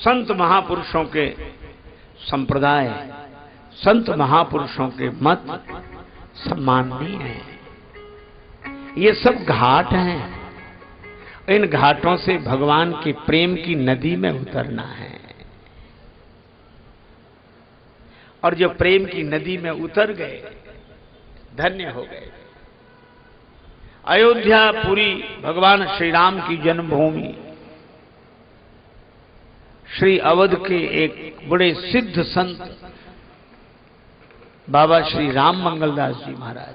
संत महापुरुषों के संप्रदाय, संत महापुरुषों के मत सम्माननीय हैं। ये सब घाट हैं। इन घाटों से भगवान के प्रेम की नदी में उतरना है। और जो प्रेम की नदी में उतर गए धन्य हो गए। अयोध्या पुरी भगवान श्री राम की जन्मभूमि, श्री अवध के एक बड़े सिद्ध संत बाबा श्री राम मंगलदास जी महाराज,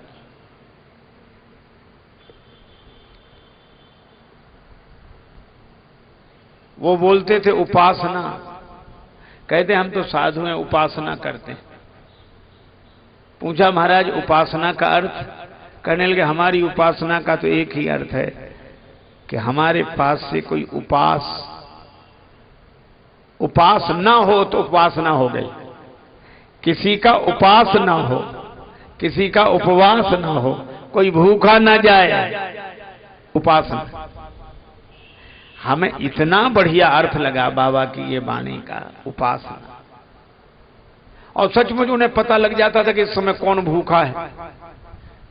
वो बोलते थे उपासना, कहते हम तो साधु हैं, उपासना करते हैं। पूछा महाराज उपासना का अर्थ? कहने लगे हमारी उपासना का तो एक ही अर्थ है कि हमारे पास से कोई उपास ना हो तो उपासना हो गई। किसी का उपास ना हो, किसी का उपवास ना हो, कोई भूखा ना जाए, उपासना। हमें इतना बढ़िया अर्थ लगा बाबा की ये वाणी का, उपासना। और सचमुच उन्हें पता लग जाता था कि इस समय कौन भूखा है।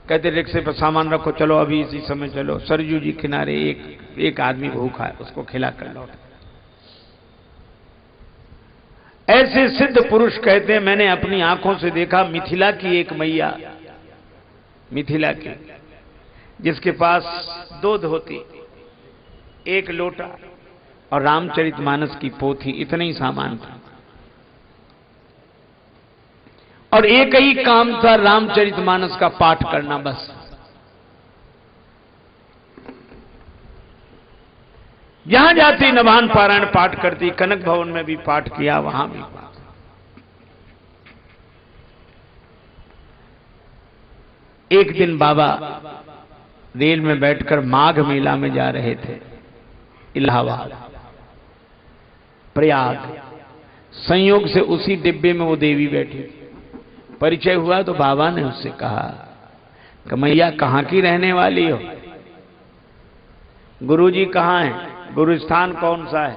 कहते रिक्शे पर सामान रखो, चलो अभी इसी समय चलो, सरजू जी किनारे एक आदमी भूखा है, उसको खिला कर लौट। ऐसे सिद्ध पुरुष कहते हैं मैंने अपनी आंखों से देखा। मिथिला की एक मैया, मिथिला की, जिसके पास 2 धोती, 1 लोटा और रामचरितमानस की पोथी, इतना ही सामान था। और एक ही काम था रामचरितमानस का पाठ करना बस। जहां जाती नवान पारायण पाठ करती, कनक भवन में भी पाठ किया, वहां भी पाठ। एक दिन बाबा रेल में बैठकर माघ मेला में जा रहे थे, इलाहाबाद, प्रयाग। संयोग से उसी डिब्बे में वो देवी बैठी। परिचय हुआ तो बाबा ने उससे कहा कि मैया कहां की रहने वाली हो? गुरुजी कहां हैं? गुरुस्थान कौन सा है?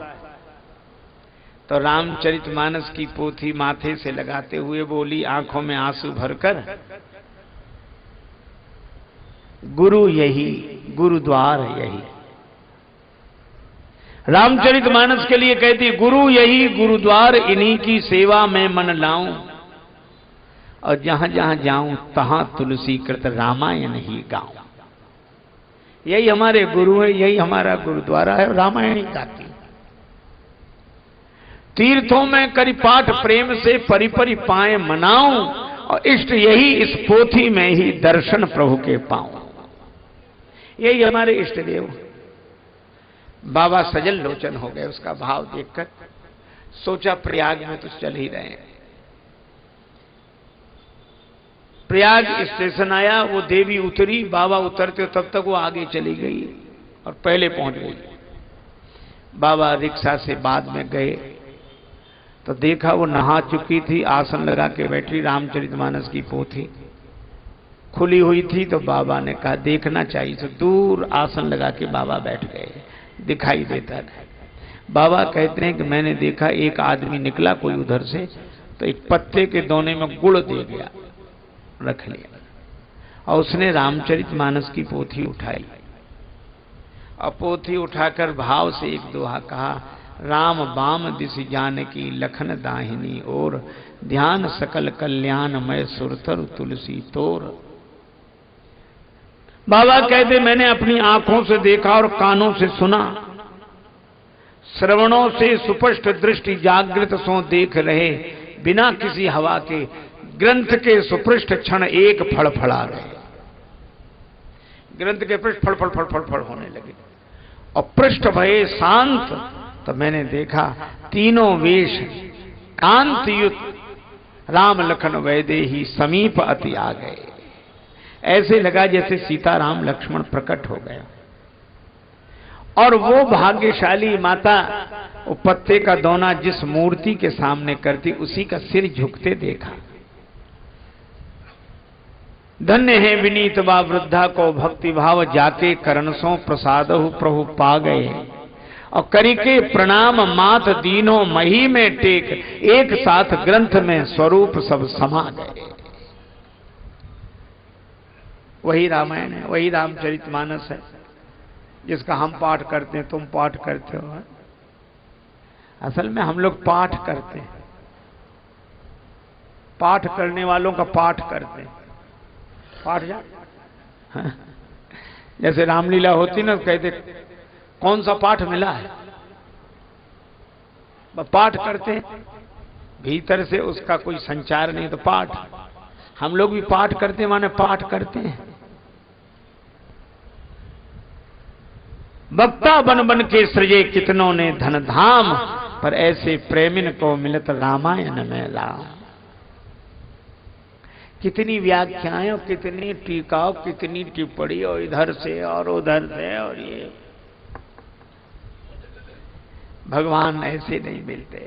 तो रामचरितमानस की पोथी माथे से लगाते हुए बोली, आंखों में आंसू भरकर, गुरु यही, गुरुद्वार यही। रामचरितमानस के लिए कहती, गुरु यही गुरुद्वार, इन्हीं की सेवा में मन लाऊं, और जहां जहां जाऊं तहां तुलसी कृत रामायण ही गाऊं। यही हमारे गुरु है, यही हमारा गुरुद्वारा है, रामायण ही गाती। तीर्थों में करी पाठ प्रेम से परिपरि पाए मनाऊं, और इष्ट यही इस पोथी में ही दर्शन प्रभु के पाऊं। यही हमारे इष्ट देव। बाबा सजल लोचन हो गए उसका भाव देखकर। सोचा प्रयाग में तो चल ही रहे हैं। प्रयाग स्टेशन आया, वो देवी उतरी, बाबा उतरते तब तक वो आगे चली गई और पहले पहुंच गई। बाबा रिक्शा से बाद में गए तो देखा वो नहा चुकी थी, आसन लगा के बैठी, रामचरितमानस की पोथी खुली हुई थी। तो बाबा ने कहा देखना चाहिए, तो दूर आसन लगा के बाबा बैठ गए, दिखाई देता है। बाबा कहते हैं कि मैंने देखा एक आदमी निकला कोई उधर से, तो एक पत्ते के दोने में गुड़ दे गया, रख लिया, और उसने रामचरितमानस की पोथी उठाई और पोथी उठाकर भाव से एक दोहा कहा, राम बाम दिस जानकी लखन दाहिनी और, ध्यान सकल कल्याणमय सुरतर तुलसी तोर। बाबा कहते मैंने अपनी आंखों से देखा और कानों से सुना, श्रवणों से सुस्पष्ट दृष्टि जागृत सो देख रहे, बिना किसी हवा के ग्रंथ के सुपृष्ठ क्षण एक फड़फड़ा रहे। ग्रंथ के पृष्ठ फड़ फड़ फड़ फड़ फड़ होने लगे और पृष्ठ भये शांत। तो मैंने देखा तीनों वेश कांतियुत राम लखन वैदेही समीप अति आ गए। ऐसे लगा जैसे सीताराम लक्ष्मण प्रकट हो गया। और वो भाग्यशाली माता वो पत्ते का दोना जिस मूर्ति के सामने करती, उसी का सिर झुकते देखा। धन्य है विनीत बा वृद्धा को भक्ति भाव, जाके करण सो प्रसादहु प्रभु पा गए। और करिके प्रणाम माथ दीनों मही में टेक, एक साथ ग्रंथ में स्वरूप सब समा गए। वही रामायण है, वही रामचरितमानस है जिसका हम पाठ करते हैं, तुम पाठ करते हो। असल में हम लोग पाठ करते हैं, पाठ करने वालों का पाठ करते हैं। पाठ जा हाँ? जैसे रामलीला होती ना, कहते कौन सा पाठ मिला है, पाठ करते हैं, भीतर से उसका कोई संचार नहीं तो पाठ। हम लोग भी पाठ करते हैं, माने पाठ करते हैं। भक्ता बन बन के सृजे कितनों ने धन धाम, पर ऐसे प्रेमिन को मिलत रामायण में राम। कितनी व्याख्याएं, कितनी टीका, कितनी टिप्पणी, और इधर से और उधर से, और ये भगवान ऐसे नहीं मिलते।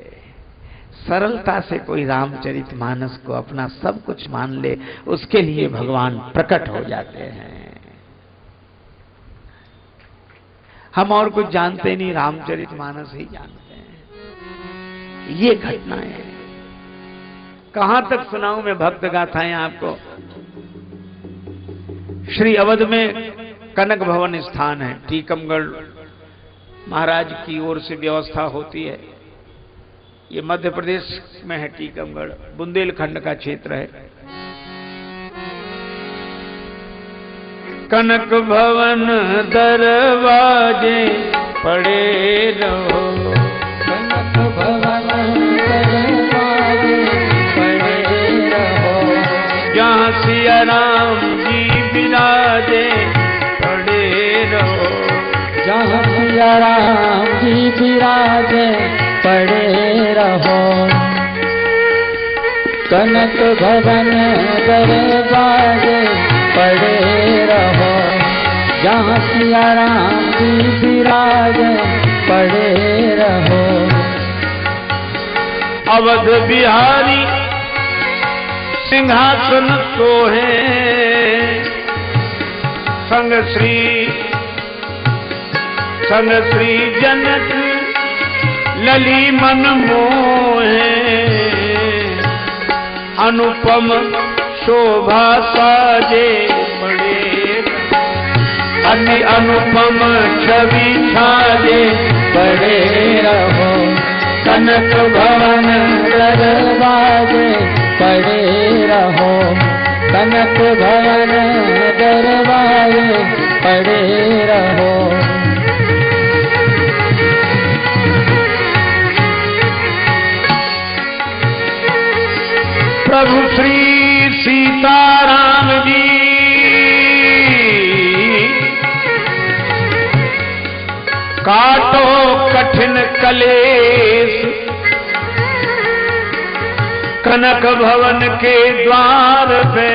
सरलता से कोई रामचरितमानस को अपना सब कुछ मान ले, उसके लिए भगवान प्रकट हो जाते हैं। हम और कुछ जानते नहीं, रामचरितमानस ही जानते हैं। ये घटनाएं हैं। कहां तक सुनाऊं मैं भक्त गाथाएं आपको। श्री अवध में कनक भवन स्थान है, टीकमगढ़ महाराज की ओर से व्यवस्था होती है। ये मध्य प्रदेश में है, टीकमगढ़ बुंदेलखंड का क्षेत्र है। कनक भवन दरवाजे पड़े रहो, कनक भवन दरवाजे पड़े रहो, जहाँ सिया राम जी विराजे पड़े रहो, जहाँ सिया राम जी विराजे पड़े रहो। कनक भवन दरवाजे पड़े रहो, जहाँ सिया राम जी विराजे पड़े रहो। अवध बिहारी सिंहासन सोहे, संग श्री जनक लली मन मोहे, अनुपम शोभा साजे पड़े, अति अनुपम छवि छाजे पड़े रहो। कनक भवन दरवाजे पड़े रहो, कनक भवन दरवाजे पड़े रहो। प्रभु श्री सीताराम जी काटो कठिन कलेश, कनक भवन के द्वार पे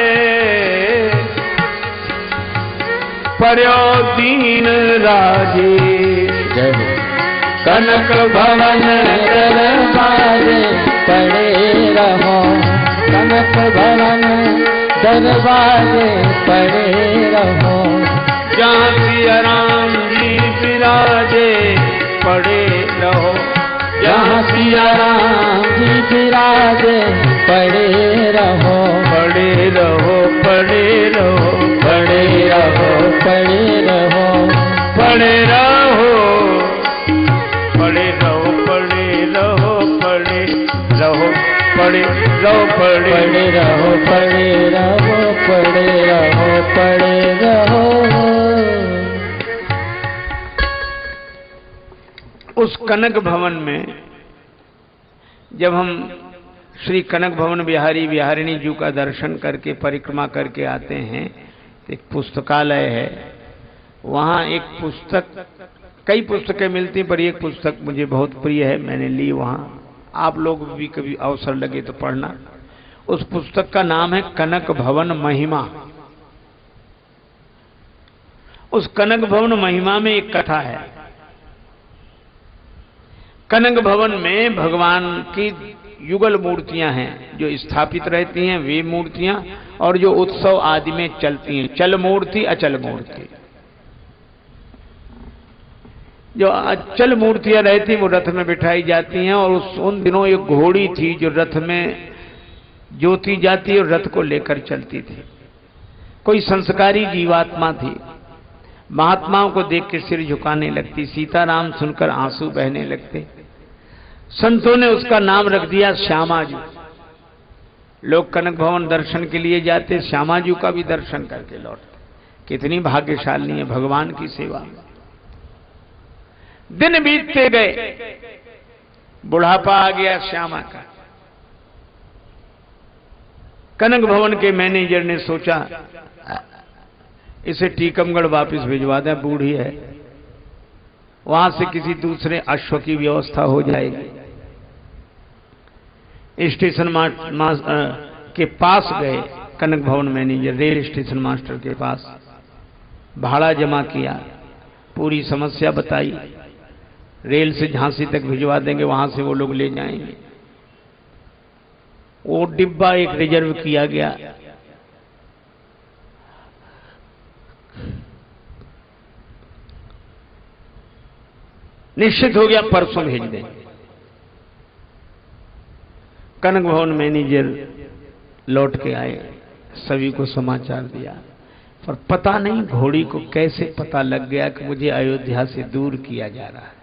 पर्यो दीन राजेश। कनक भवन दरवाजे पड़े रहो, कनक भवन दरवाजे पड़े रहो, जहाँ सिया राम जी विराजे पड़े रहो, जहाँ सिया राम जी विराजे पड़े रहो, पड़े रहो, पड़े रहो, पड़े रहो, पड़े रहो, पड़े रहो, पड़े रहो, पड़े रहो, पड़े रहो, पड़े रहो, पड़े रहो, पड़े रहो, पड़े रहो, पड़े रहो। उस कनक भवन में जब हम श्री कनक भवन बिहारिणी जी का दर्शन करके परिक्रमा करके आते हैं, तो एक पुस्तकालय है। वहाँ एक पुस्तक, कई पुस्तकें मिलती पर एक पुस्तक मुझे बहुत प्रिय है, मैंने ली वहाँ। आप लोग भी कभी अवसर लगे तो पढ़ना। उस पुस्तक का नाम है कनक भवन महिमा। उस कनक भवन महिमा में एक कथा है। कनक भवन में भगवान की युगल मूर्तियां हैं जो स्थापित रहती हैं, वे मूर्तियां, और जो उत्सव आदि में चलती हैं, चल मूर्ति अचल मूर्ति। जो अचल मूर्तियां रहती वो रथ में बिठाई जाती हैं, और उन दिनों एक घोड़ी थी जो रथ में जोती जाती और रथ को लेकर चलती थी। कोई संस्कारी जीवात्मा थी, महात्माओं को देख के सिर झुकाने लगती, सीताराम सुनकर आंसू बहने लगते। संतों ने उसका नाम रख दिया श्यामाजू। लोग कनक भवन दर्शन के लिए जाते, श्यामाजू का भी दर्शन करके लौटते। कितनी भाग्यशाली है भगवान की सेवा में। दिन बीतते गए, बुढ़ापा आ गया श्यामा का। कनक भवन के मैनेजर ने सोचा इसे टीकमगढ़ वापस भिजवा दें, बूढ़ी है, वहां से किसी दूसरे अश्व की व्यवस्था हो जाएगी। स्टेशन के पास गए कनक भवन मैनेजर, रेल स्टेशन मास्टर के पास भाड़ा जमा किया, पूरी समस्या बताई, रेल से झांसी तक भिजवा देंगे, वहां से वो लोग ले जाएंगे। वो डिब्बा एक रिजर्व किया गया। निश्चित हो गया परसों भेज देंगे। कनक भवन मैनेजर लौट के आए, सभी को समाचार दिया, पर पता नहीं घोड़ी को कैसे पता लग गया कि मुझे अयोध्या से दूर किया जा रहा है।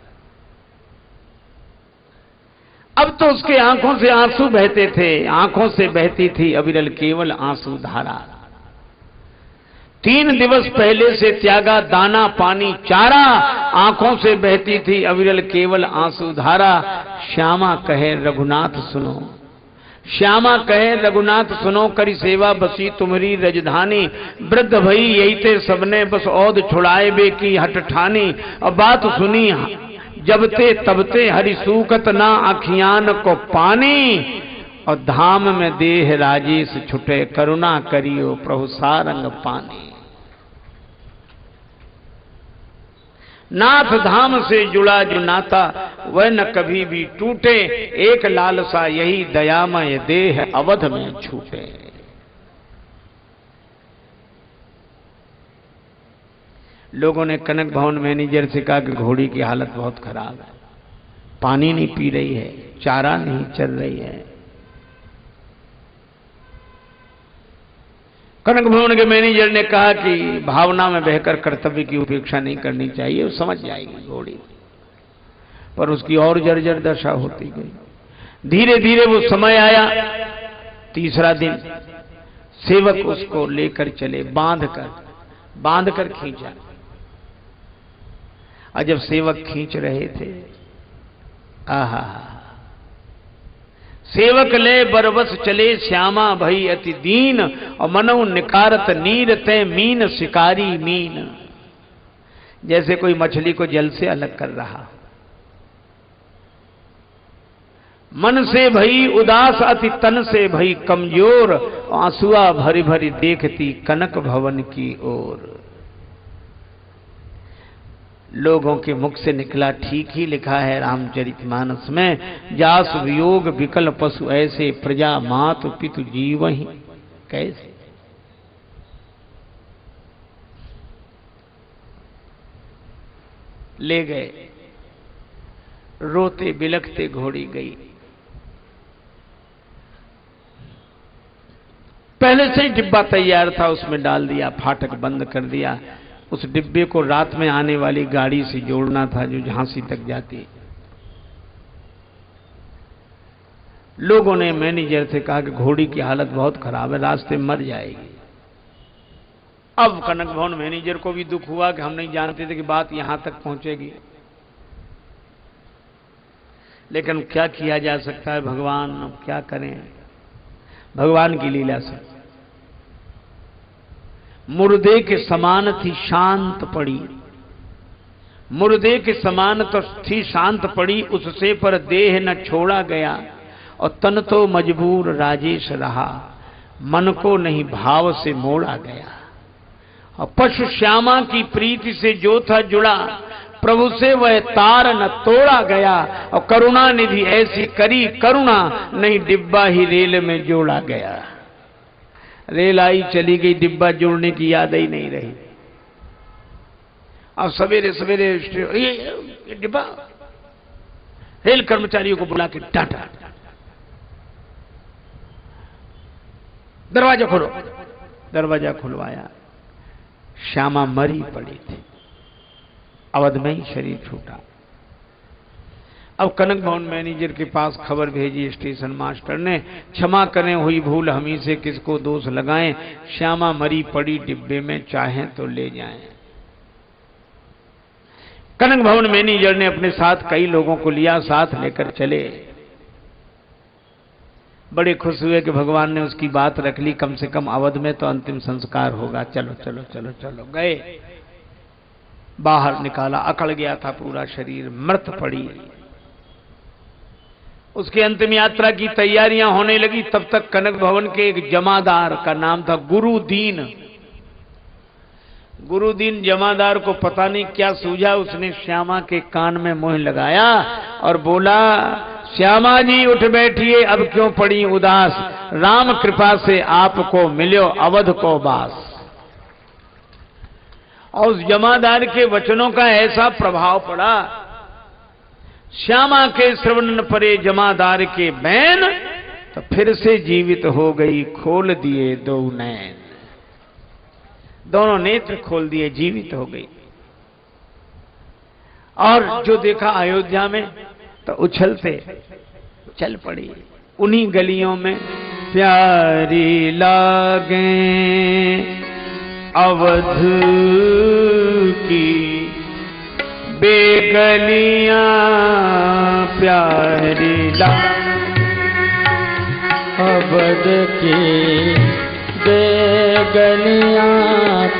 अब तो उसके आंखों से आंसू बहते थे, आंखों से बहती थी अविरल केवल आंसू धारा। 3 दिवस पहले से त्यागा दाना पानी चारा, आंखों से बहती थी अविरल केवल आंसू धारा। श्यामा कहे रघुनाथ सुनो, श्यामा कहे रघुनाथ सुनो, करी सेवा बसी तुम्हारी रजधानी। वृद्ध भई यही ते सबने बस औध छुड़ाए बे की हट ठानी। अब बात सुनी जबते तबते हरि सूखत ना अखियान को पानी। और धाम में देह राजेश छुटे, करुणा करियो प्रभु सारंग पानी। नाथ धाम से जुड़ा जो नाता वह न कभी भी टूटे। एक लालसा यही दयामय देह अवध में छूटे। लोगों ने कनक भवन मैनेजर से कहा कि घोड़ी की हालत बहुत खराब है, पानी नहीं पी रही है, चारा नहीं चल रही है। कनक भवन के मैनेजर ने कहा कि भावना में बहकर कर्तव्य की उपेक्षा नहीं करनी चाहिए, वो समझ जाएगी घोड़ी। पर उसकी और जर्जर दशा होती गई। धीरे धीरे वो समय आया, तीसरा दिन सेवक उसको लेकर चले, बांध कर खींचा। और जब सेवक खींच रहे थे, आहा, सेवक ले बरबस चले श्यामा भई अति दीन। और मनो निकारत नीर ते मीन शिकारी मीन। जैसे कोई मछली को जल से अलग कर रहा। मन से भई उदास अति तन से भई कमजोर। आंसुआ भरी भरी देखती कनक भवन की ओर। लोगों के मुख से निकला, ठीक ही लिखा है रामचरितमानस में, जास वियोग विकल पशु ऐसे, प्रजा मातु पितु जीव ही कैसे। ले गए, रोते बिलखते घोड़ी गई। पहले से ही डिब्बा तैयार था, उसमें डाल दिया, फाटक बंद कर दिया। उस डिब्बे को रात में आने वाली गाड़ी से जोड़ना था जो झांसी तक जाती। लोगों ने मैनेजर से कहा कि घोड़ी की हालत बहुत खराब है, रास्ते में मर जाएगी। अब कनक भवन मैनेजर को भी दुख हुआ कि हम नहीं जानते थे कि बात यहां तक पहुंचेगी। लेकिन क्या किया जा सकता है, भगवान अब क्या करें, भगवान की लीला से। मुर्दे के समान थी शांत पड़ी, मुर्दे के समान तो थी शांत पड़ी, उससे पर देह न छोड़ा गया। और तन तो मजबूर राजेश रहा, मन को नहीं भाव से मोड़ा गया। और पशु श्यामा की प्रीति से जो था जुड़ा, प्रभु से वह तार न तोड़ा गया। और करुणा निधि ऐसी करी करुणा, नहीं डिब्बा ही रेल में जोड़ा गया। रेल आई चली गई, डिब्बा जोड़ने की याद ही नहीं रही। अब सवेरे सवेरे ये डिब्बा रेल कर्मचारियों को बुला के डांटा, दरवाजा खोलो। दरवाजा खुलवाया, श्यामा मरी पड़ी थी, अवध में ही शरीर छूटा। अब कनक भवन मैनेजर के पास खबर भेजी स्टेशन मास्टर ने, क्षमा करें हुई भूल हमी से, किसको दोष लगाएं, श्यामा मरी पड़ी डिब्बे में, चाहें तो ले जाएं। कनक भवन मैनेजर ने अपने साथ कई लोगों को लिया, साथ लेकर चले। बड़े खुश हुए कि भगवान ने उसकी बात रख ली, कम से कम अवध में तो अंतिम संस्कार होगा। चलो चलो चलो चलो गए, बाहर निकाला, अकड़ गया था पूरा शरीर, मृत पड़ी। उसकी अंतिम यात्रा की तैयारियां होने लगी। तब तक कनक भवन के एक जमादार का नाम था गुरुदीन। गुरुदीन जमादार को पता नहीं क्या सूझा, उसने श्यामा के कान में मुंह लगाया और बोला, श्यामा जी उठ बैठिए, अब क्यों पड़ी उदास, राम कृपा से आपको मिलो अवध को बास। और उस जमादार के वचनों का ऐसा प्रभाव पड़ा, श्यामा के श्रवण न परे जमादार के बैन, तो फिर से जीवित हो गई, खोल दिए दो नैन। दोनों नेत्र खोल दिए, जीवित हो गई। और जो देखा अयोध्या में, तो उछलते चल पड़ी। उन्हीं गलियों में प्यारी लागे अवध की बेगलियां, प्यारी अवध की बेगलियां,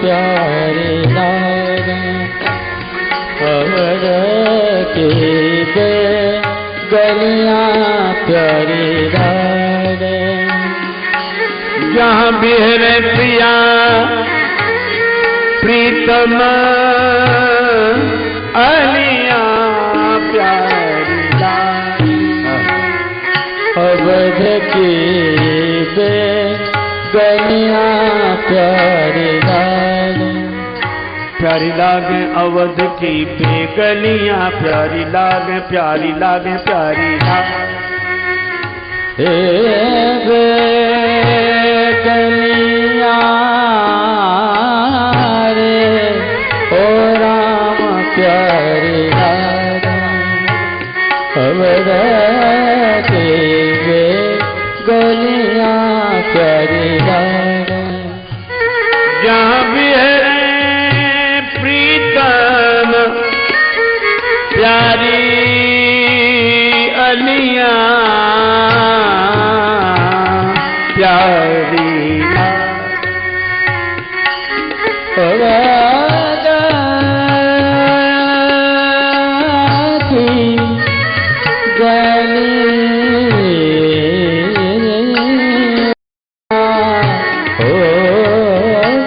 प्यारी लागे अवध की बेगलियां, प्यारी लागे। जहां बिहरे प्रिया प्रीतम अलिया, प्यारी लागे अवध की बेगलियां, प्यारी लागे। प्यारी लागे अवध की बेगलियां, प्यारी लागे, प्यारी लागे, प्यारी लागे। बेगलियां रे ओ राम, प्यारी लागे अवध की बेगलियां, प्यारी लागे। जहां बिहरे प्रीतम प्यारी अलियां, प्यारी अवध की गलियां, ओ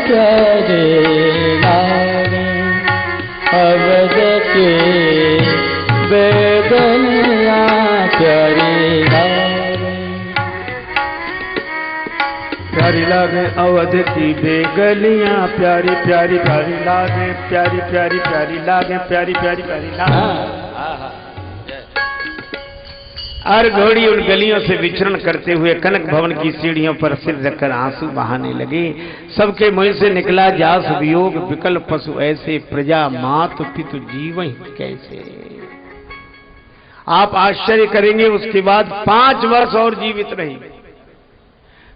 प्यारी लागे अवध की बेगलियां, प्यारी लागे। प्यारी लागे अवध की बेगलियां, प्यारी प्यारी प्यारी लागे, प्यारी प्यारी प्यारी लागे, प्यारी प्यारी प्यारी लागे। और घोड़ी उन गलियों से विचरण करते हुए कनक भवन की सीढ़ियों पर सिर रखकर आंसू बहाने लगे। सबके मुंह से निकला, जास वियोग विकल पशु ऐसे, प्रजा मातु पितु जीवन कैसे। आप आश्चर्य करेंगे, उसके बाद 5 वर्ष और जीवित रही।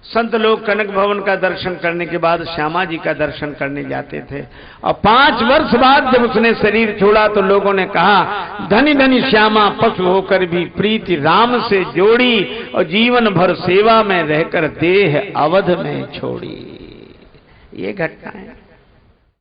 संत लोग कनक भवन का दर्शन करने के बाद श्यामा जी का दर्शन करने जाते थे। और 5 वर्ष बाद जब उसने शरीर छोड़ा तो लोगों ने कहा, धनी धनी श्यामा पशु होकर भी प्रीति राम से जोड़ी, और जीवन भर सेवा में रहकर देह अवध में छोड़ी। ये घटना है।